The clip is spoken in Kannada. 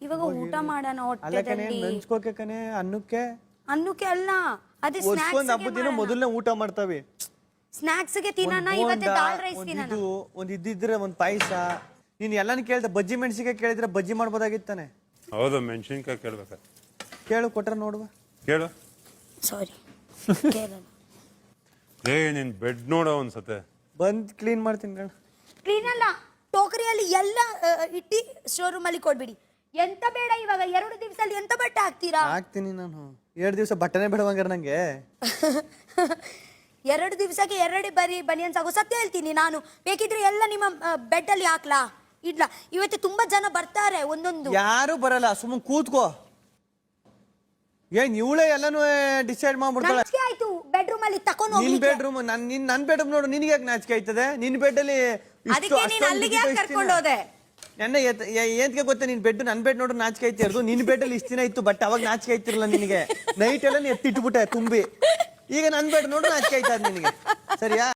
ಇವಾಗ ಊಟ ಮಾಡೋಣ ಹೊಟ್ಟೆದಲ್ಲಿ. ನೆಂಚ್ಕೋಕೆ ಕಣೆ ಅನ್ನಕ್ಕೆ ಅಲ್ಲ ಅದೇ ವರ್ಷಕ್ಕೊಂದು ಹಬ್ಬದ ದಿನ ಮೊದಲನೇ ಊಟ ಮಾಡ್ತಾವೆ. ಸ್ನಾಕ್ಸ್ ಗೆ ತಿನ್ನೋಣ, ಇವತ್ತು ದಾಲ್ ರೈಸ್ ತಿನ್ನೋಣ. ಒಂದ್ ಇದ್ದಿದ್ರೆ ಒಂದ್ ಪಾಯಸ. ನೀನ್ ಎಲ್ಲಾನು ಕೇಳ್ದೆ, ಬಜ್ಜಿ ಮೆಣಸಿಗೆ ಕೇಳಿದ್ರೆ ಬಜ್ಜಿ ಮಾಡ್ಬೋದಾಗಿತ್ತಾನೆ. ಹೌದು, ಮೆಣಸಿನ್ಕಾಯಿ ಕೇಳ್ಬೇಕ. ಕೇಳು, ಕೊಟ್ರ ನೋಡುವ. ಕೇಳು. ಸಾರಿ ಏ ನಿನ್ ಬೆಡ್ ನೋಡ ಒಂದ್ಸತೆ. ಬಂದ್ ಕ್ಲೀನ್ ಮಾಡ್ತೀನಿ ಕಣ. ಕ್ಲೀನ್ ಅಲ್ಲ, ಟೋಕರಿಯಲ್ಲಿ ಎಲ್ಲ ಇಟ್ಟಿ ಶೋರೂಮ್ ಅಲ್ಲಿ ಕೊಡ್ಬಿಡಿ. ಎಂತ ಬೇಡ ಇವಾಗ 2 ದಿವಸದಲ್ಲಿ ಎಂತ ಬಟ್ಟೆ ಹಾಕ್ತೀರಾ? ಹಾಕ್ತೀನಿ ನಾನು. 2 ದಿವಸ ಬಟ್ಟೆನೆ ಬೇಡವಂಗಾರ ನಂಗೆ. 2 ದಿವಸಕ್ಕೆ 2 ಬನಿಯನ್ ಸಾಕು. ಸತ್ಯ ಹೇಳ್ತೀನಿ ನಾನು. ಬೇಕಿದ್ರೆ ಎಲ್ಲ ನಿಮ್ಮ ಬೆಡ್ ಅಲ್ಲಿ ಹಾಕ್ಲಾ? ಇಡ್ಲ. ಇವತ್ತು ತುಂಬಾ ಜನ ಬರ್ತಾರೆ. ಒಂದೊಂದು ಯಾರು ಬರಲ್ಲ, ಸುಮ್ಮನೆ ಕೂತ್ಕೋ. ಏನ್ ಇವಳೇ ಎಲ್ಲಾನು ಡಿಸೈಡ್ ಮಾಡ್ಬಿಡ್ತಾಳೆ. ನಾಚಿಕೆ ಆಯ್ತು ಬೆಡ್ರೂಮ್ ಅಲ್ಲಿ ತಕೊಂಡು ಹೋಗ್ಲಿಕ್ಕೆ. ನಿನ್ ಬೆಡ್ರೂಮ್ ನನ್ ಬೆಡ್ರೂಮ್ ನೋಡು, ನಿನ್ಗೆ ಯಾಕೆ ನಾಚಿಕೆ ಆಯ್ತದೆ? ನಿನ್ ಬೆಡ್ ಅಲ್ಲಿ ಅದಕ್ಕೆ ನೀನು ಅಲ್ಲಿಗೆ ಯಾಕೆ ಕರ್ಕೊಂಡು ಹೋದೆ? ನನ್ನ ಏನ್ಗೆ ಗೊತ್ತಾ, ನಿನ್ ಬೆಡ್ ನನ್ ಬೆಡ್ ನೋಡು ನಾಚಿಕೆ ಆಯ್ತಿರೋದು. ನಿನ್ ಬೆಡ್ ಅಲ್ಲಿ ಇಷ್ಟ ದಿನ ಇತ್ತು ಬಟ್ ಅವಾಗ ನಾಚಿಕೆ ಆಯ್ತಿರಲ್ಲ ನಿನಗೆ. ನೈಟ್ ಎಲ್ಲ ಎತ್ತಿಟ್ಬಿಟ್ಟೆ ತುಂಬಿ. ಈಗ ನನ್ ಬೆಡ್ ನೋಡು ನಾಚಿಕೆ ಆಯ್ತದ ನಿನಗೆ. ಸರಿಯಾ?